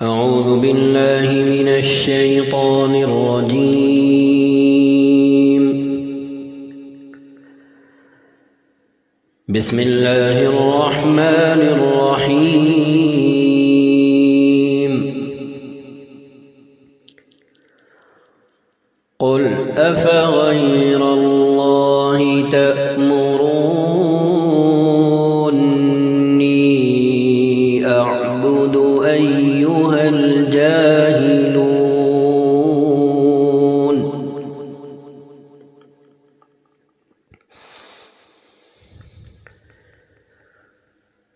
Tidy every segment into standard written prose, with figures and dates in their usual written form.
أعوذ بالله من الشيطان الرجيم. بسم الله الرحمن الرحيم. قل أفغير الله تأمروني أعبد أيها الجاهلون.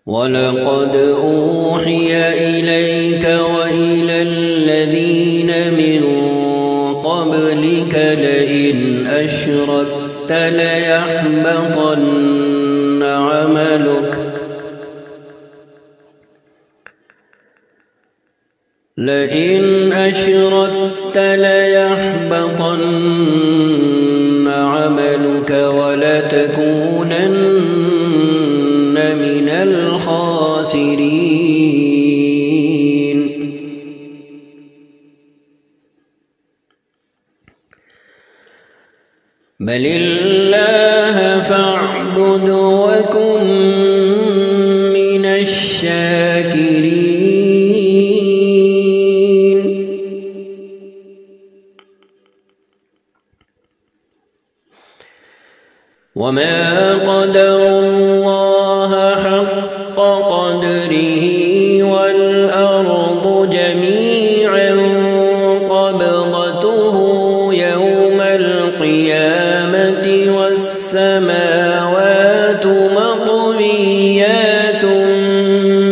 ولقد أوحي إليك وإلى الذين من قبلك لئن أشركت ليحبطن عملك ولتكونن من الخاسرين. بل الله فاعبد وكن من الشاكرين. وما قدروا الله حق قدره والأرض جميعا قبضته يوم القيامة والسماوات مطويات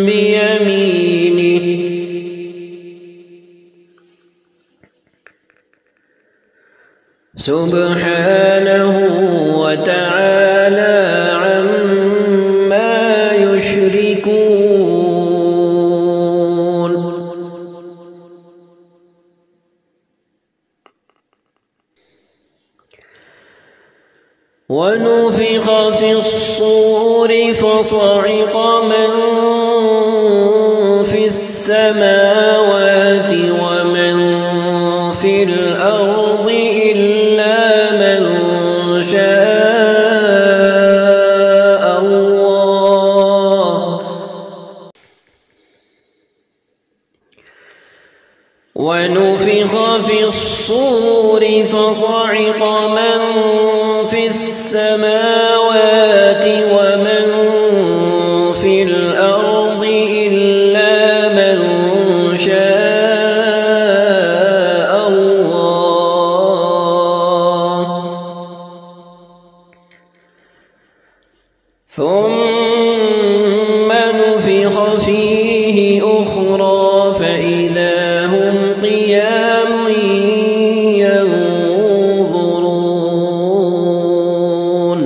بيمينه سبحانه وتعالى عما يشركون. ونفخ في الصور فصعق من في السماوات ومن في الأرض إلا من شاء الله. ونفخ في الصور فصعق من في السماوات ومن في الأرض إلا من شاء الله. ثم نفخ فيه أخرى فإذا هم قيام ينظرون.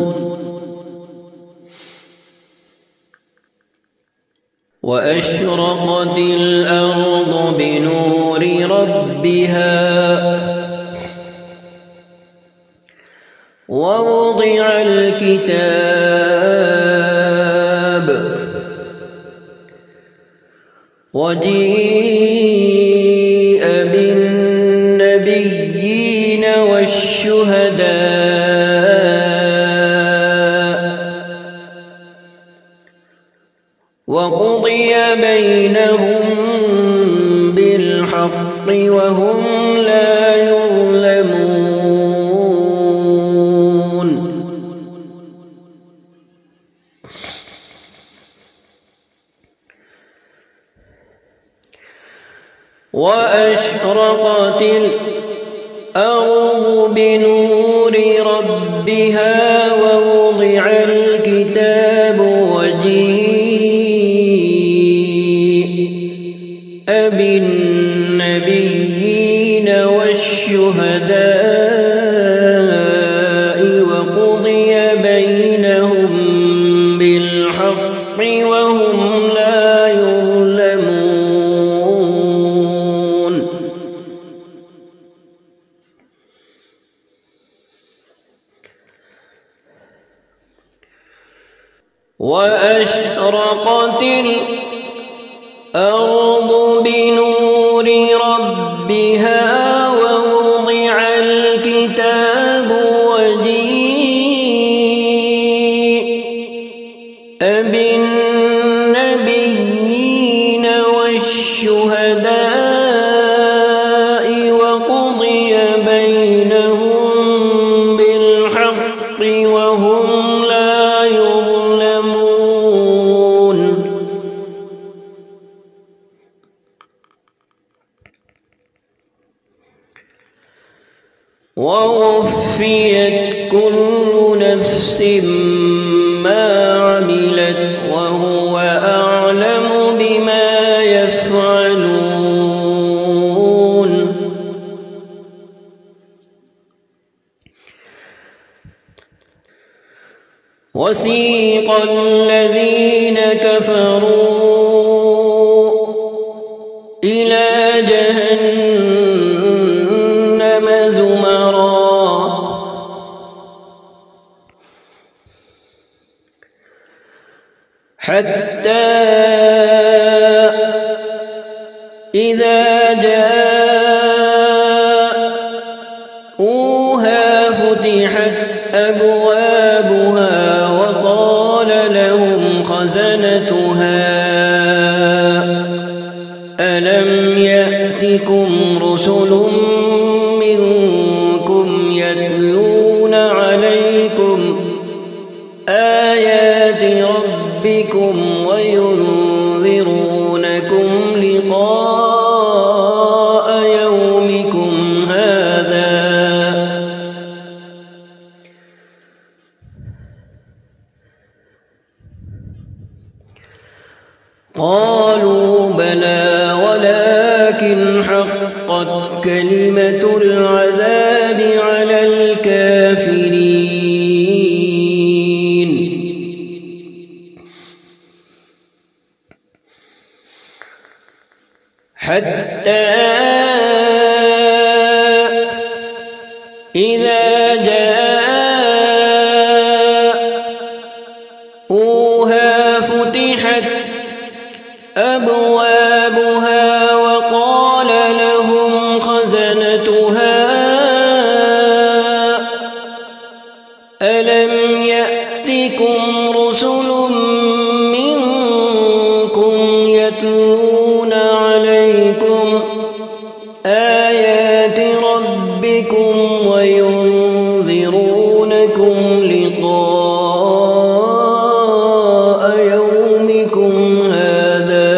وأشرقت الأرض بنور ربها ووضع الكتاب وجيء بالنبيين والشهداء وقضي بينهم بالحق وهم لا يظلمون. وأشرقت الأرض بنور ربها ووضع الكتاب وجيء بالنبيين والشهداء وقضي بينهم بالحق وهم لا يظلمون. وأشرقت الأرض بنور بالنبيين والشهداء وقضي بينهم بالحق وهم لا يظلمون ووفيت كل نفس ما عملت وهو أعلم بما يفعلون وسيق الذين كفروا إلى جهنم زمرا حتى إذا جاءوها فتحت أبوابها وقال لهم خزنتها ألم يأتكم رسل منكم يتلون عليكم آيات ربكم وينذرونكم لقاء يومكم هذا قالوا بلى ولكن حقت كلمة العذاب على الكافرين حتى إذا جاءوها فتحت أبوابها وقال لهم خزنتها ألم يأتكم رسل منكم يتلون عليكم آيات ربكم وينذرونكم لقاء يومكم هذا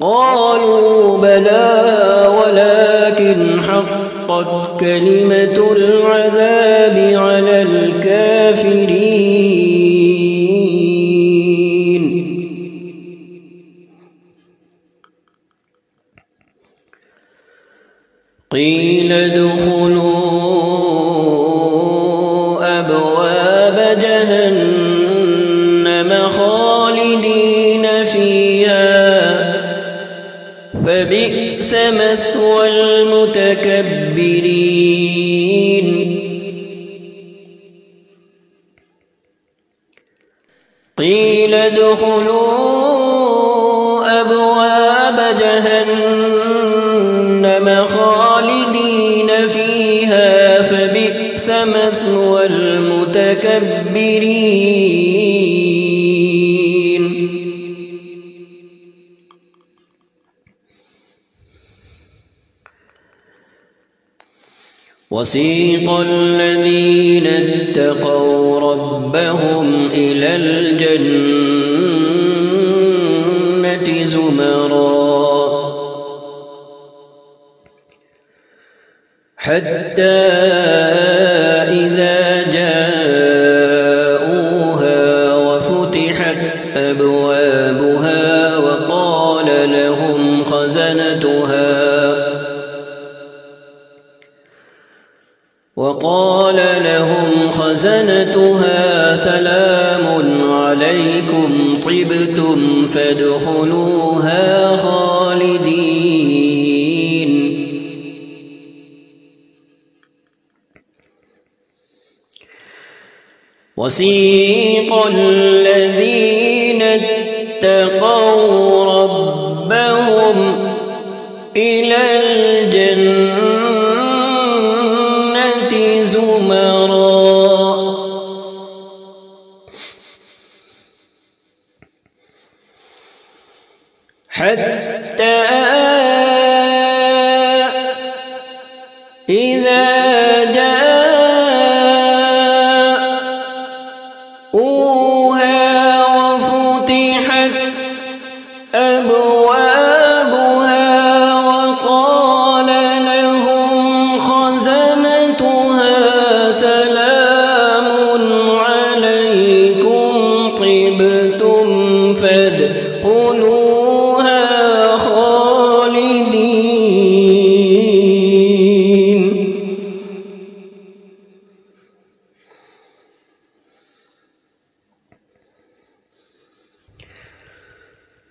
قالوا بلى ولكن حقت كلمة العذاب على الكافرين قيل ادخلوا أبواب جهنم خالدين فيها فبئس مثوى المتكبرين قيل ادخلوا أبواب جهنم خالدين فيها فبئس مثوى المتكبرين وسيق الذين اتقوا ربهم إلى الجنة زمرا حتى إذا جاءوها وفتحت أبوابها وقال لهم خزنتها سلام عليكم طبتم فادخلوها خالدين وسيق الذين اتقوا ربهم إلى الجنة زمرا حتى إذا جاءوها وفتحت أبوابها وقال لهم خزنتها سلام عليكم طبتم فادخلوها خالدين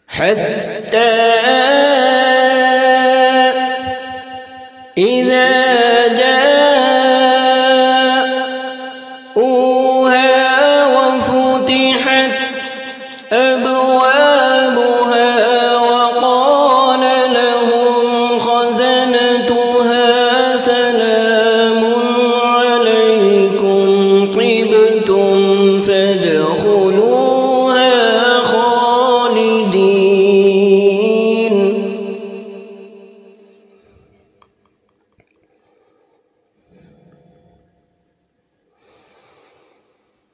حتى إذا جاءوها وفتحت أبوابها وقال لهم خزنتها سلام عليكم طبتم فادخلوها خالدين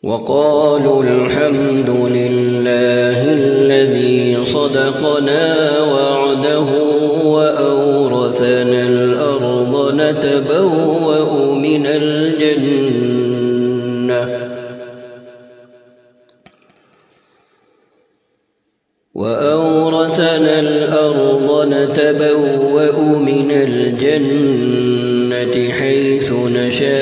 وقالوا الحمد لله الذي صدقنا وعده وأورثنا الأرض نتبوأ من الجنة حيث نشاء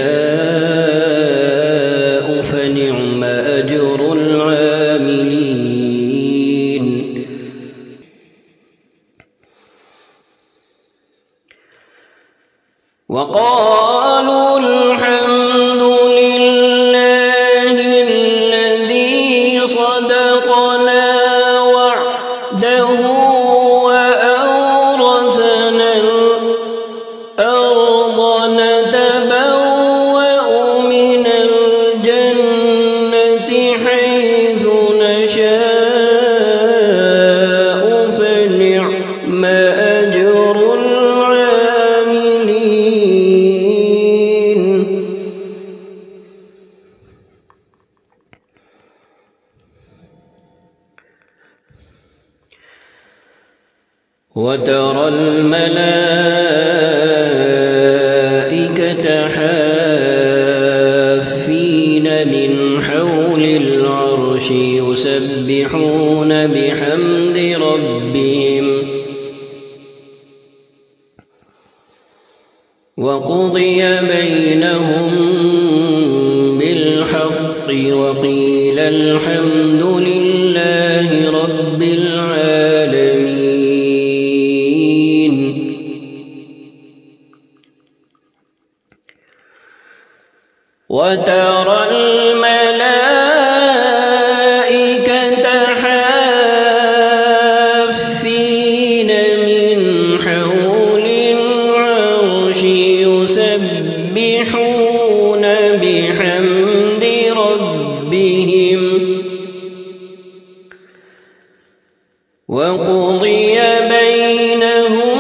فنعم أجر العاملين وقالوا الحمد لله الذي صدقنا وعده وأورثنا الأرض نتبوأ من الجنة حيث نشاء فنعم أجر العاملين وترى الملائكة حافين من حول العرش يسبحون بحمد ربهم وقضي بينهم بالحق وقيل الحمد لله رب العالمين وترى الملائكة حافين من حول العرش يسبحون بحمد ربهم وقضي بينهم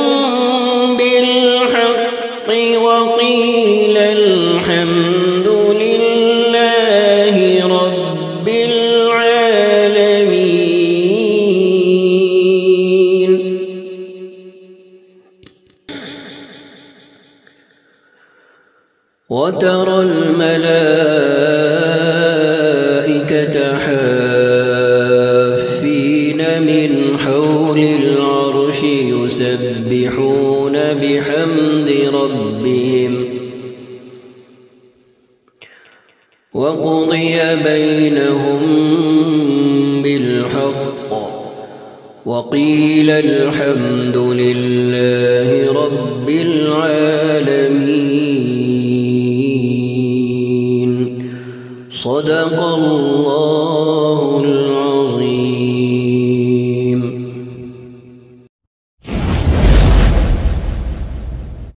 بالحق وقيل الحمد لله رب العالمين وترى الملائكة حافين من حول العرش يسبحون بحمد ربهم وقضي بينهم بالحق وقيل الحمد لله رب العالمين صدق الله